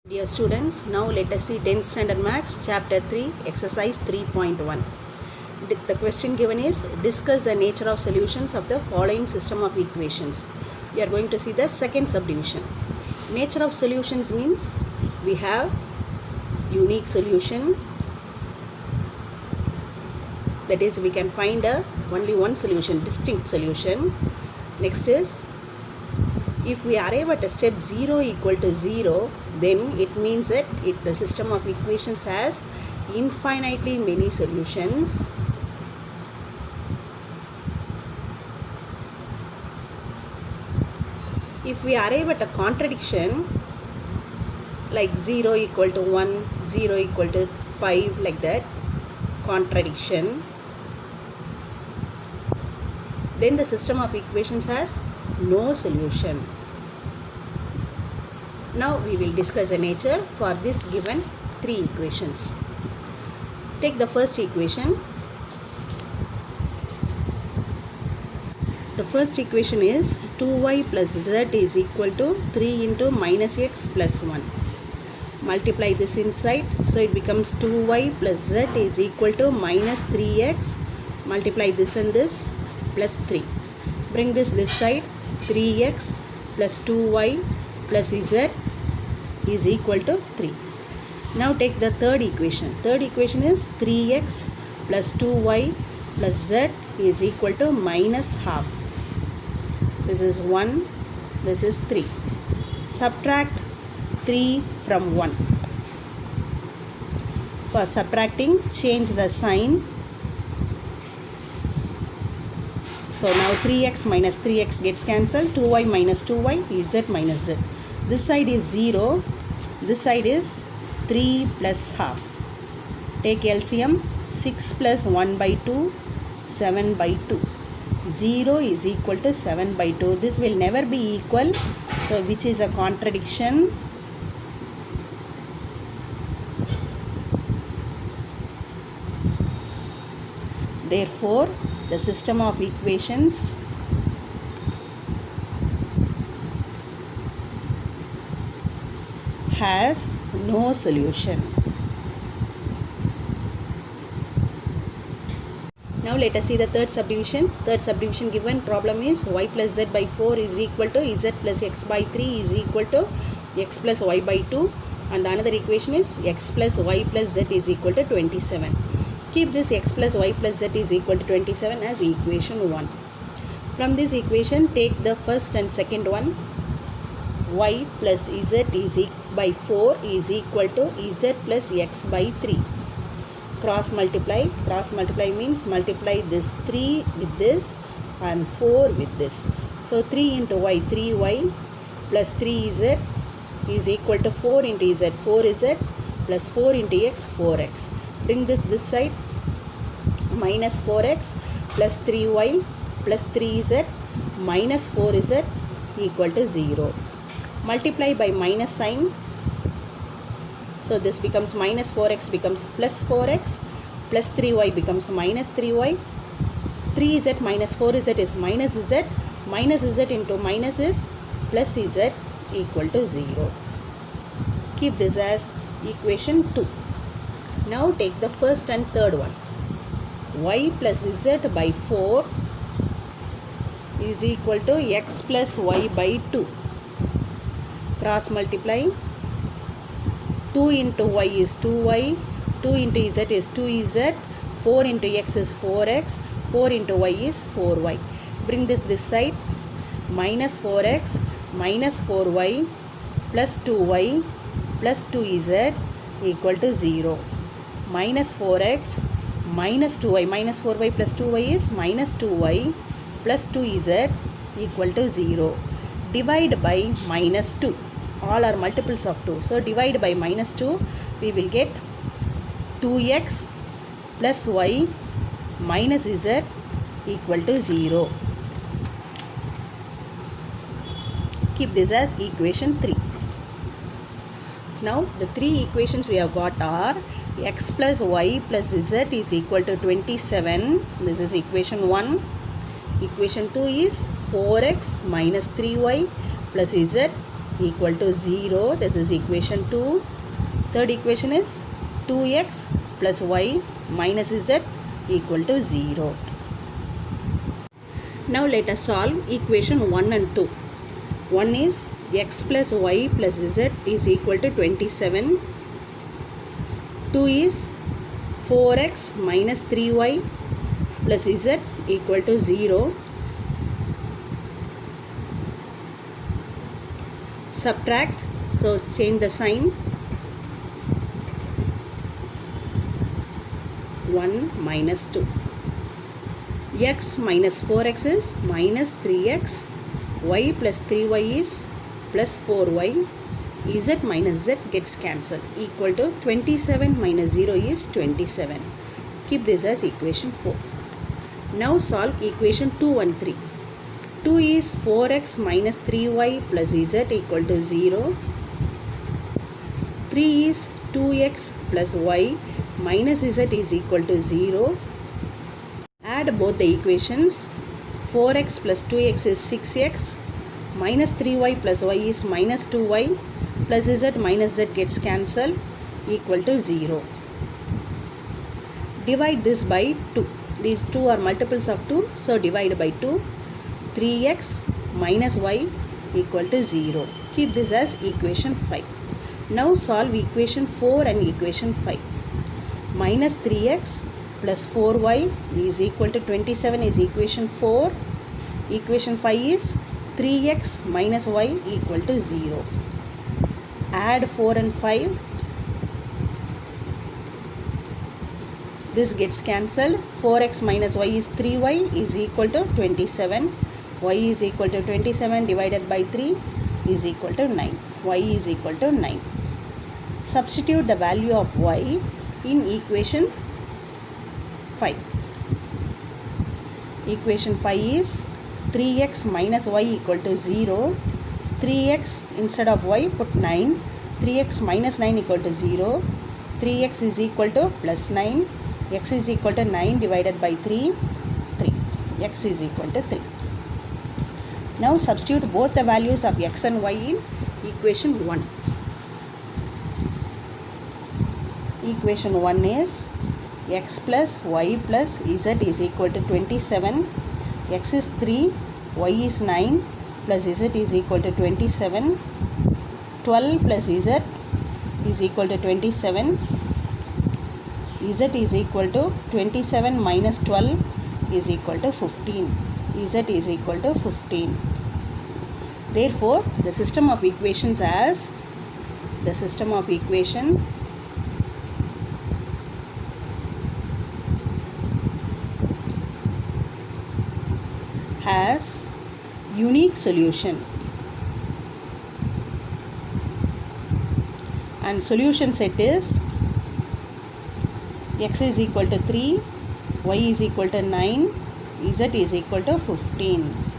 Dear students, now let us see 10th standard maths chapter 3 exercise 3.1. The question given is discuss the nature of solutions of the following system of equations. We are going to see the second subdivision. Nature of solutions means we have unique solution, that is we can find only one solution, distinct solution. Next is if we arrive at a step 0 equal to 0, then it means that the system of equations has infinitely many solutions. If we arrive at a contradiction like 0 equal to 1, 0 equal to 5, like that, contradiction, then the system of equations has no solution. Now we will discuss the nature for this given three equations. Take the first equation. The first equation is 2y plus z is equal to 3 into minus x plus 1. Multiply this inside, so it becomes 2y plus z is equal to minus 3x. Multiply this and this plus 3. Bring this side, 3x plus 2y plus z is equal to 3. Now take the third equation. Third equation is 3x plus 2y plus z is equal to minus half. This is 1, this is 3. Subtract 3 from 1. For subtracting, change the sign. So now 3x minus 3x gets cancelled, 2y minus 2y is z minus z. This side is 0, this side is 3 plus half. Take LCM, 6 plus 1 by 2, 7 by 2. 0 is equal to 7 by 2. This will never be equal, so which is a contradiction. Therefore, the system of equations has no solution. Now let us see the third subdivision. Third subdivision given problem is y plus z by 4 is equal to z plus x by 3 is equal to x plus y by 2, and the another equation is x plus y plus z is equal to 27. Keep this x plus y plus z is equal to 27 as equation 1. From this equation, take the first and second one. Y plus z is by 4 is equal to z plus x by 3. Cross multiply. Cross multiply means multiply this 3 with this and 4 with this. So 3 into y, 3y plus 3z is equal to 4 into z, 4z plus 4 into x, 4x. Bring this side, minus 4x plus 3y plus 3z minus 4z equal to 0. Multiply by minus sign. So this becomes minus 4x becomes plus 4x, plus 3y becomes minus 3y. 3z minus 4z is minus z. Minus z into minus is plus z equal to 0. Keep this as equation 2. Now take the first and third one. Y plus z by 4 is equal to x plus y by 2. Cross multiply. 2 into y is 2y, 2 into z is 2z, 4 into x is 4x, 4 into y is 4y. Bring this side, minus 4x minus 4y plus 2y plus 2z equal to 0. Minus 4x minus 2y, minus 4y plus 2y is minus 2y plus 2z equal to 0. Divide by minus 2. All are multiples of 2. So divide by minus 2, we will get 2x plus y minus z equal to 0. Keep this as equation 3. Now the three equations we have got are x plus y plus z is equal to 27. This is equation 1. Equation 2 is 4x minus 3y plus z equal to 0. This is equation 2. Third equation is 2x plus y minus z equal to 0. Now let us solve equation 1 and 2. One is x plus y plus z is equal to 27. 2 is 4x minus 3y plus z equal to 0. Subtract, so change the sign. 1 minus 2. X minus 4x is minus 3x. Y plus 3y is plus 4y. Z minus z gets cancelled. Equal to 27 minus 0 is 27. Keep this as equation 4. Now solve equation 2 and 3. 2 is 4x minus 3y plus z equal to 0. 3 is 2x plus y minus z is equal to 0. Add both the equations. 4x plus 2x is 6x. Minus 3y plus y is minus 2y. Plus z minus z gets cancelled. Equal to 0. Divide this by 2. These two are multiples of 2. So divide by 2. 3x minus y equal to 0. Keep this as equation 5. Now solve equation 4 and equation 5. Minus 3x plus 4y is equal to 27 is equation 4. Equation 5 is 3x minus y equal to 0. Add 4 and 5. This gets cancelled. 4x minus y is 3y is equal to 27. Y is equal to 27 divided by 3 is equal to 9. Y is equal to 9. Substitute the value of y in equation 5. Equation 5 is 3x minus y equal to 0. 3x instead of y put 9. 3x minus 9 equal to 0. 3x is equal to plus 9. X is equal to 9 divided by 3. 3. X is equal to 3. Now substitute both the values of x and y in equation 1. Equation 1 is x plus y plus z is equal to 27. X is 3, y is 9 plus z is equal to 27. 12 plus z is equal to 27. Z is equal to 27 minus 12 is equal to 15. Z is equal to 15. Therefore, the system of equations has unique solution, and solution set is x is equal to 3, y is equal to 9, z is equal to 15.